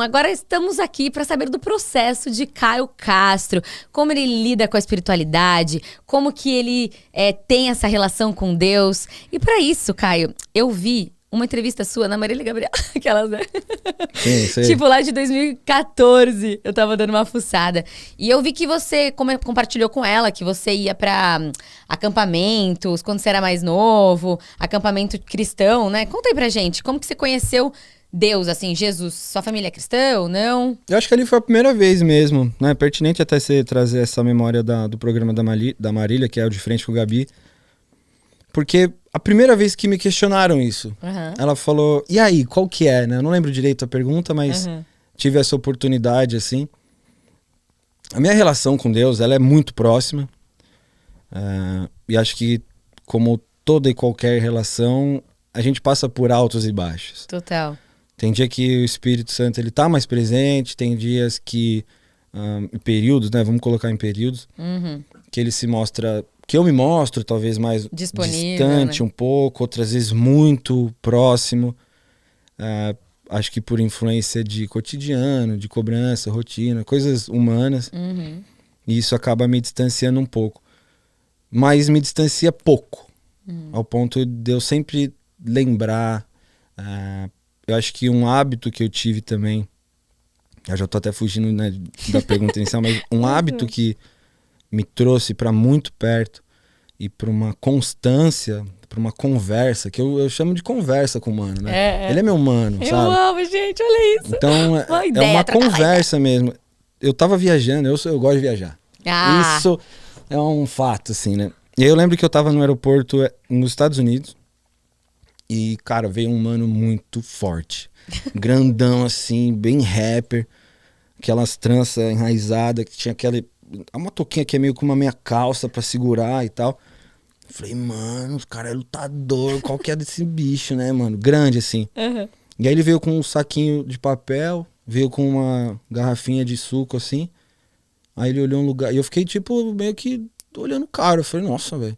Agora estamos aqui para saber do processo de Caio Castro, como ele lida com a espiritualidade, como que ele tem essa relação com Deus. E para isso, Caio, eu vi uma entrevista sua na Marília Gabriela, aquelas, né? Sim, sei. Tipo lá de 2014, eu tava dando uma fuçada. E eu vi que você compartilhou com ela que você ia pra acampamentos, quando você era mais novo, acampamento cristão, né? Conta aí pra gente, como que você conheceu Deus, assim, Jesus? Sua família é cristã ou não? Eu acho que ali foi a primeira vez mesmo, né? Pertinente até você trazer essa memória do programa da Marília, que é o De Frente com o Gabi. Porque a primeira vez que me questionaram isso, ela falou, e aí, qual que é, né? Eu não lembro direito a pergunta, mas tive essa oportunidade, assim. A minha relação com Deus, ela é muito próxima. E acho que, como toda e qualquer relação, a gente passa por altos e baixos. Total. Tem dia que o Espírito Santo ele tá mais presente, tem dias que, em períodos, né? Vamos colocar em períodos, que ele se mostra... que eu me mostro talvez mais disponível, distante, né? Um pouco, outras vezes muito próximo. Acho que por influência de cotidiano, de cobrança, rotina, coisas humanas. E isso acaba me distanciando um pouco. Mas me distancia pouco. Ao ponto de eu sempre lembrar. Eu acho que um hábito que eu tive também, eu já tô até fugindo, né, da pergunta inicial, mas um hábito que me trouxe para muito perto e para uma constância, para uma conversa, que eu chamo de conversa com o mano, né? Ele é meu mano, sabe? Eu amo, gente, olha isso. Então é uma conversa mesmo. Eu tava viajando, eu gosto de viajar. Isso é um fato, assim, né? E aí eu lembro que eu tava no aeroporto nos Estados Unidos e, cara, veio um mano muito forte. Grandão, assim, bem rapper. Aquelas tranças enraizadas, que tinha aquela... uma touquinha que é meio com uma meia calça pra segurar e tal. Falei, mano, os caras é lutador, qual que é desse bicho, né, mano? Grande, assim. E aí ele veio com um saquinho de papel, veio com uma garrafinha de suco, assim. Aí ele olhou um lugar, e eu fiquei, tipo, meio que olhando o cara. Eu falei, nossa, velho.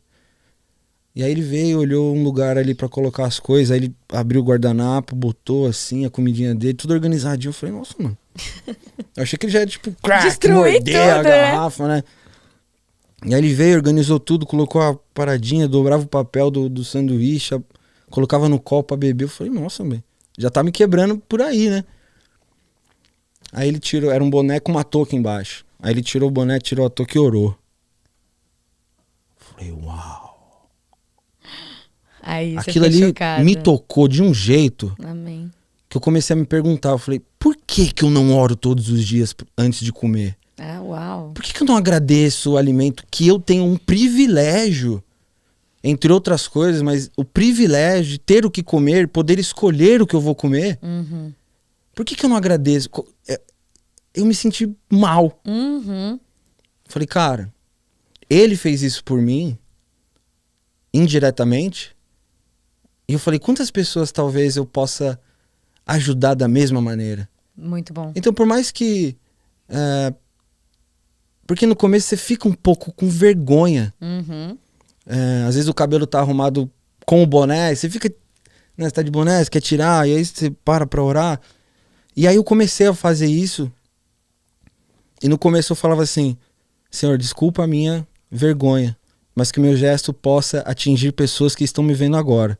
E aí ele veio, olhou um lugar ali pra colocar as coisas, aí ele abriu o guardanapo, botou, assim, a comidinha dele, tudo organizadinho. Eu falei, nossa, mano. Eu achei que ele já ia, tipo, morder a garrafa, né? E aí ele veio, organizou tudo, colocou a paradinha, dobrava o papel do sanduíche, colocava no copo pra beber. Eu falei, nossa, velho, já tá me quebrando por aí, né? Aí ele tirou, era um boné com uma touca embaixo. Aí ele tirou o boné, tirou a touca e orou. Falei, uau. Aí, aquilo ali me tocou de um jeito. Amém. Que eu comecei a me perguntar, eu falei, por que eu não oro todos os dias antes de comer? Uau. Por que eu não agradeço o alimento que eu tenho um privilégio, entre outras coisas, mas o privilégio de ter o que comer, poder escolher o que eu vou comer? Por que eu não agradeço? Eu me senti mal. Falei, cara, ele fez isso por mim, indiretamente, e eu falei, quantas pessoas talvez eu possa ajudar da mesma maneira? Muito bom. Então, por mais que... porque no começo você fica um pouco com vergonha. Às vezes o cabelo tá arrumado com o boné, aí você fica... né, você tá de boné, você quer tirar, e aí você pra orar. E aí eu comecei a fazer isso. E no começo eu falava assim, Senhor, desculpa a minha vergonha, mas que o meu gesto possa atingir pessoas que estão me vendo agora.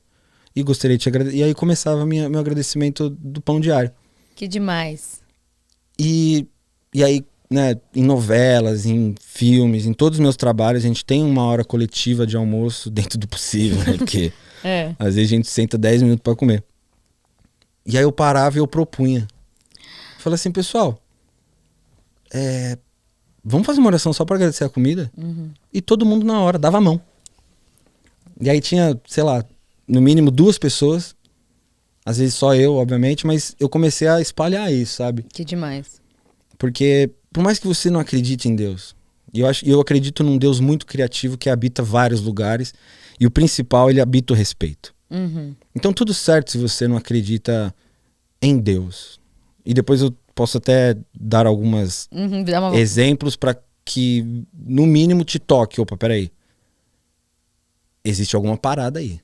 E gostaria de te agradecer. E aí começava meu agradecimento do pão diário. Que demais. E aí, né, em novelas, em filmes, em todos os meus trabalhos, a gente tem uma hora coletiva de almoço dentro do possível, né? Porque às vezes a gente senta 10 minutos pra comer. E aí eu parava e eu propunha. Falei assim, pessoal, vamos fazer uma oração só pra agradecer a comida? E todo mundo na hora dava a mão. E aí tinha, sei lá, no mínimo 2 pessoas, às vezes só eu, obviamente, mas eu comecei a espalhar isso, sabe? Que demais. Porque por mais que você não acredite em Deus, e eu acredito num Deus muito criativo que habita vários lugares, e o principal, ele habita o respeito. Então tudo certo se você não acredita em Deus. E depois eu posso até dar algumas exemplos para que no mínimo te toque. Opa, peraí. Existe alguma parada aí.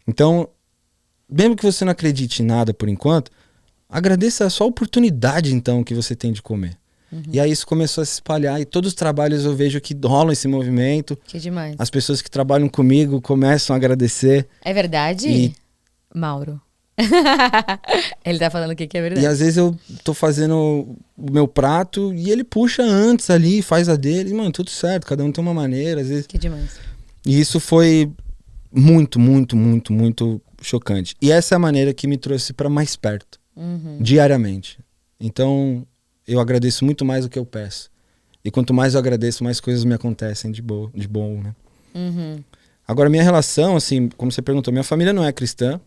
Então, mesmo que você não acredite em nada por enquanto, agradeça só a oportunidade, então, que você tem de comer. E aí isso começou a se espalhar e todos os trabalhos eu vejo que rolam esse movimento. Que demais. As pessoas que trabalham comigo começam a agradecer. É verdade, Mauro? Ele tá falando aqui que é verdade. E às vezes eu tô fazendo o meu prato e ele puxa antes ali, faz a dele. E, mano, tudo certo, cada um tem uma maneira, às vezes. Que demais. E isso foi muito, muito, muito, muito chocante. E essa é a maneira que me trouxe para mais perto, diariamente. Então, eu agradeço muito mais do que eu peço. E quanto mais eu agradeço, mais coisas me acontecem de bom, né? Agora, minha relação, assim, como você perguntou, minha família não é cristã.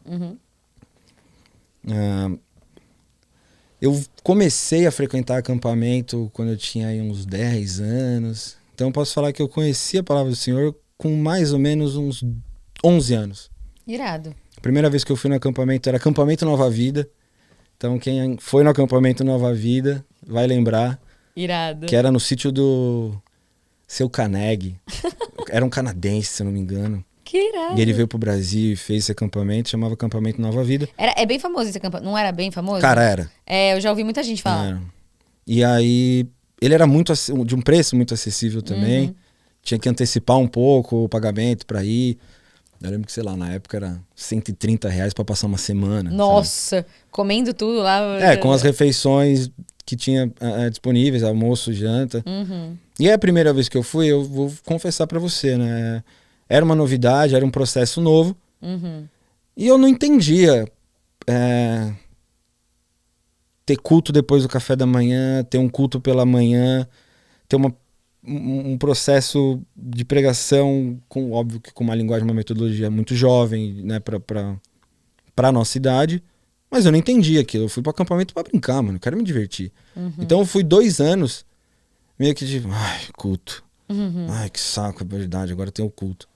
Eu comecei a frequentar acampamento quando eu tinha aí uns 10 anos. Então, eu posso falar que eu conheci a palavra do Senhor com mais ou menos uns 11 anos. Irado. A primeira vez que eu fui no acampamento era Acampamento Nova Vida. Então, quem foi no Acampamento Nova Vida vai lembrar. Irado. Que era no sítio do Seu Carnegie. Era um canadense, se eu não me engano. Que irado. E ele veio pro Brasil e fez esse acampamento, chamava Acampamento Nova Vida. É bem famoso esse acampamento. Não era bem famoso? Cara, era. Eu já ouvi muita gente falar. Era. E aí, ele era de um preço muito acessível também. Tinha que antecipar um pouco o pagamento pra ir. Eu lembro que, sei lá, na época era R$130 pra passar uma semana. Nossa, sabe? Comendo tudo lá. Com as refeições que tinha disponíveis, almoço, janta. E é a primeira vez que eu fui, eu vou confessar pra você, né? Era uma novidade, era um processo novo. E eu não entendia ter culto depois do café da manhã, ter um culto pela manhã, ter um processo de pregação, óbvio que com uma linguagem, uma metodologia muito jovem, né, pra nossa idade. Mas eu não entendi aquilo. Eu fui pro acampamento pra brincar, mano. Eu quero me divertir. Então eu fui 2 anos meio que de... Ai, culto. Ai, que saco, é verdade. Agora tem o culto.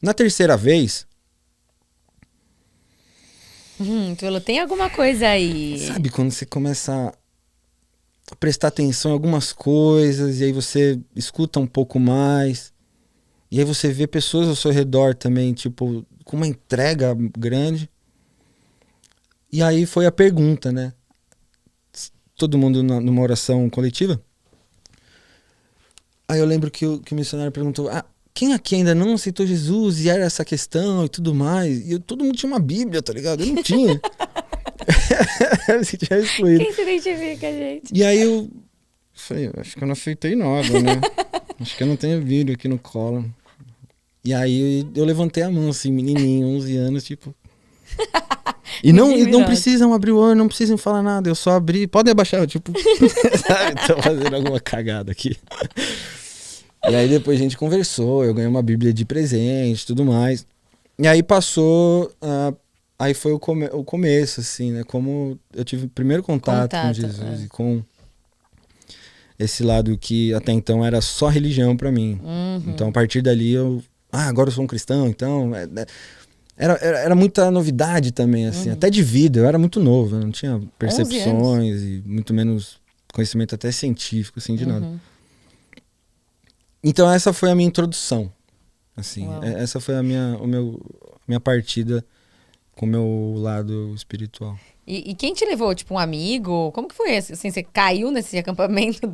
Na terceira vez... Tu falou, tem alguma coisa aí. Sabe quando você começa a prestar atenção em algumas coisas, e aí você escuta um pouco mais, e aí você vê pessoas ao seu redor também, tipo, com uma entrega grande. E aí foi a pergunta, né? Todo mundo numa oração coletiva. Aí eu lembro que o missionário perguntou, quem aqui ainda não aceitou Jesus? E era essa questão e tudo mais. E todo mundo tinha uma Bíblia, tá ligado? Eu não tinha. Eu se tinha excluído. Quem se identifica, gente? E aí eu falei, acho que eu não aceitei nada, né? Acho que eu não tenho Bíblia aqui no colo. E aí eu levantei a mão, assim, menininho, 11 anos, tipo... E não precisam abrir o olho, não precisam falar nada. Eu só abri, podem abaixar, tipo... Sabe, tô fazendo alguma cagada aqui. E aí depois a gente conversou, eu ganhei uma Bíblia de presente e tudo mais. E aí passou... aí foi o começo, assim, né? Como eu tive o primeiro contato com Jesus e com esse lado que até então era só religião pra mim. Então a partir dali eu... agora eu sou um cristão, então... Era muita novidade também, assim, até de vida. Eu era muito novo, eu não tinha percepções e muito menos conhecimento até científico, assim, de nada. Então essa foi a minha introdução, assim. Essa foi a minha partida com o meu lado espiritual. E quem te levou? Tipo, um amigo? Como que foi? Assim, você caiu nesse acampamento?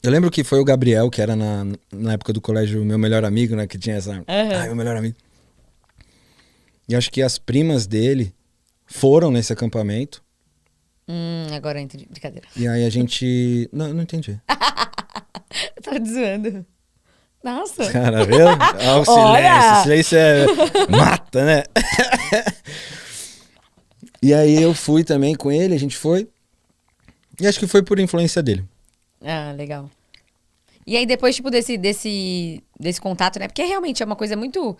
Eu lembro que foi o Gabriel, que era na época do colégio meu melhor amigo, né? Que tinha essa... meu melhor amigo. E acho que as primas dele foram nesse acampamento. Agora entendi. Brincadeira. E aí a gente... Não entendi. Eu tava te zoando. Nossa. Cara, viu? Olha o silêncio. O silêncio mata, né? E aí eu fui também com ele, a gente foi. E acho que foi por influência dele. Legal. E aí depois, tipo, desse contato, né? Porque realmente é uma coisa muito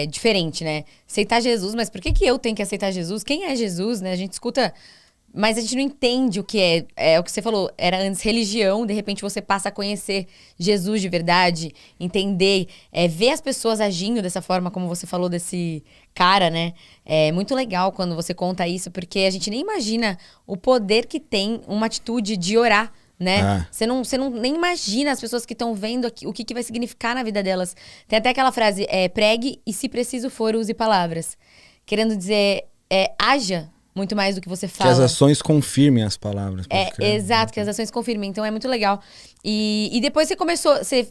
diferente, né? Aceitar Jesus, mas por que eu tenho que aceitar Jesus? Quem é Jesus, né? A gente escuta, mas a gente não entende o que é. É o que você falou, era antes religião, de repente você passa a conhecer Jesus de verdade, entender, ver as pessoas agindo dessa forma, como você falou desse cara, né? É muito legal quando você conta isso, porque a gente nem imagina o poder que tem uma atitude de orar né? Você não nem imagina as pessoas que estão vendo o que vai significar na vida delas. Tem até aquela frase, pregue e se preciso for, use palavras. Querendo dizer, haja muito mais do que você fala. Que as ações confirmem as palavras. Exato, que as ações confirmem. Então é muito legal. E depois você começou, você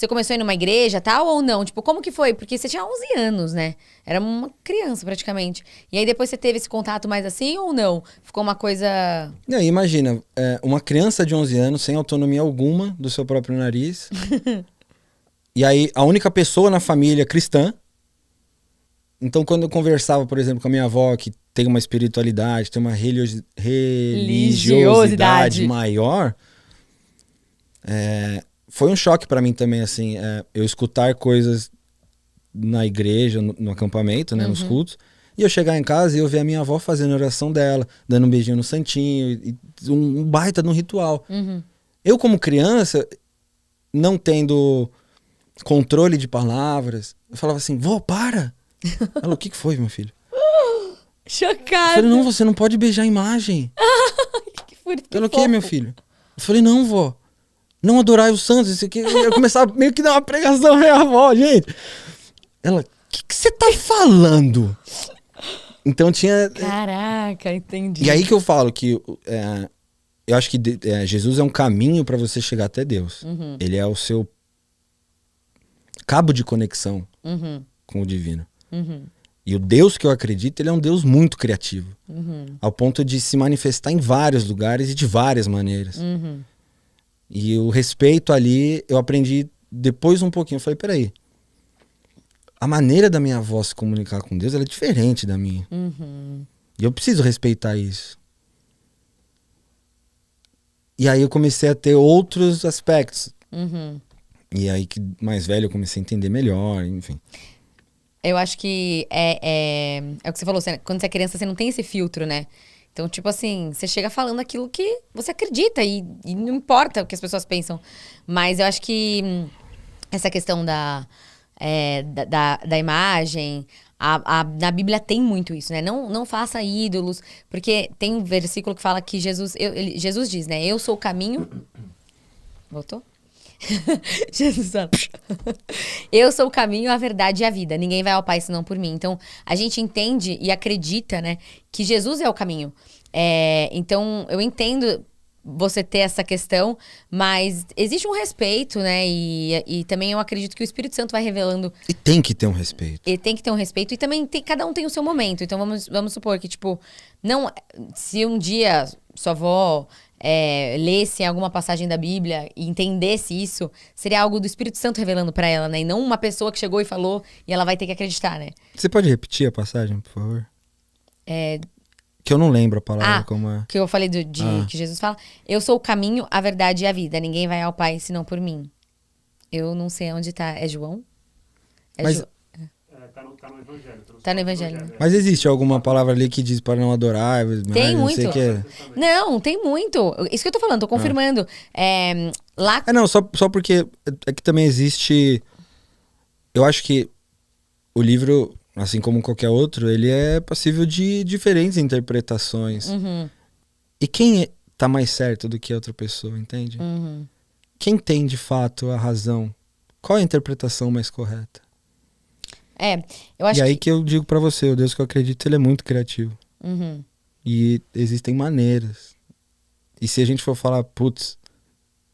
começou a ir numa igreja, tal, ou não? Tipo, como que foi? Porque você tinha 11 anos, né? Era uma criança, praticamente. E aí depois você teve esse contato mais assim, ou não? Ficou uma coisa... Não, imagina, uma criança de 11 anos, sem autonomia alguma do seu próprio nariz. E aí, a única pessoa na família cristã. Então, quando eu conversava, por exemplo, com a minha avó, que tem uma espiritualidade, tem uma religiosidade maior, foi um choque pra mim também, assim, eu escutar coisas na igreja, no acampamento, né, nos cultos, e eu chegar em casa e eu ver a minha avó fazendo a oração dela, dando um beijinho no santinho, e um baita de um ritual. Eu, como criança, não tendo controle de palavras, eu falava assim, vó, para! Ela, o que foi, meu filho? Chocada. Eu falei, não, você não pode beijar a imagem. Ela, o que, meu filho? Eu falei, não, vó. Não adorai os santos. Isso aqui. Eu começava meio que dar uma pregação à minha avó, gente. Ela, o que você tá falando? Então tinha... Caraca, entendi. E aí que eu falo que... eu acho que Jesus é um caminho para você chegar até Deus. Ele é o seu cabo de conexão com o divino. E o Deus que eu acredito, ele é um Deus muito criativo. Ao ponto de se manifestar em vários lugares e de várias maneiras. E o respeito ali, eu aprendi depois um pouquinho. Eu falei, peraí. A maneira da minha avó se comunicar com Deus, ela é diferente da minha. E eu preciso respeitar isso. E aí eu comecei a ter outros aspectos. E aí que mais velho eu comecei a entender melhor, enfim. Eu acho que é o que você falou, quando você é criança, você não tem esse filtro, né? Então, tipo assim, você chega falando aquilo que você acredita e não importa o que as pessoas pensam. Mas eu acho que essa questão da imagem, na Bíblia tem muito isso, né? Não faça ídolos, porque tem um versículo que fala que Jesus diz, né? Eu sou o caminho... Voltou? Jesus, eu sou o caminho, a verdade e a vida. Ninguém vai ao Pai senão por mim. Então, a gente entende e acredita, né, que Jesus é o caminho. Então, eu entendo você ter essa questão, mas existe um respeito, né? E também eu acredito que o Espírito Santo vai revelando. E tem que ter um respeito. E tem que ter um respeito. E também cada um tem o seu momento. Então, vamos supor que, tipo, não, se um dia sua avó... lesse alguma passagem da Bíblia e entendesse isso, seria algo do Espírito Santo revelando pra ela, né? E não uma pessoa que chegou e falou e ela vai ter que acreditar, né? Você pode repetir a passagem, por favor? Que eu não lembro a palavra como é. Que eu falei que Jesus fala. Eu sou o caminho, a verdade e a vida. Ninguém vai ao Pai senão por mim. Eu não sei onde tá. É João? Mas... Tá no Evangelho. Tá no Evangelho. Mas existe alguma palavra ali que diz para não adorar? Tem muito. Não, sei não, tem muito. Isso que eu tô falando, tô confirmando. Lá... não, só porque é que também existe... Eu acho que o livro, assim como qualquer outro, ele é passível de diferentes interpretações. E quem tá mais certo do que a outra pessoa, entende? Quem tem, de fato, a razão? Qual é a interpretação mais correta? Eu acho e aí que eu digo pra você, o Deus que eu acredito, ele é muito criativo. E existem maneiras. E se a gente for falar, putz,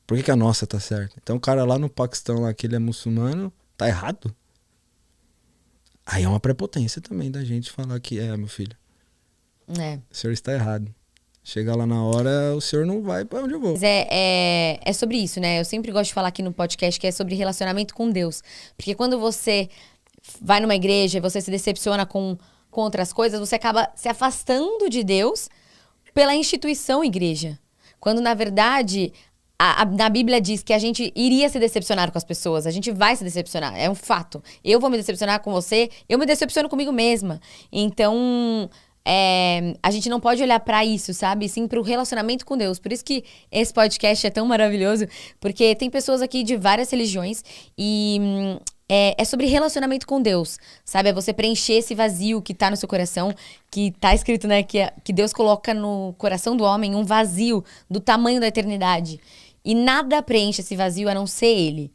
por que a nossa tá certa? Então o cara lá no Paquistão, lá, que ele é muçulmano, tá errado? Aí é uma prepotência também da gente falar que meu filho. O senhor está errado. Chega lá na hora, o senhor não vai pra onde eu vou. Mas é sobre isso, né? Eu sempre gosto de falar aqui no podcast que é sobre relacionamento com Deus. Porque quando você vai numa igreja e você se decepciona com outras coisas, você acaba se afastando de Deus pela instituição igreja. Quando, na verdade, na Bíblia diz que a gente iria se decepcionar com as pessoas. A gente vai se decepcionar, é um fato. Eu vou me decepcionar com você, eu me decepciono comigo mesma. Então... a gente não pode olhar pra isso, sabe? Sim, pro relacionamento com Deus. Por isso que esse podcast é tão maravilhoso, porque tem pessoas aqui de várias religiões e é sobre relacionamento com Deus, sabe? É você preencher esse vazio que tá no seu coração, que tá escrito, né? Que Deus coloca no coração do homem um vazio do tamanho da eternidade. E nada preenche esse vazio a não ser Ele.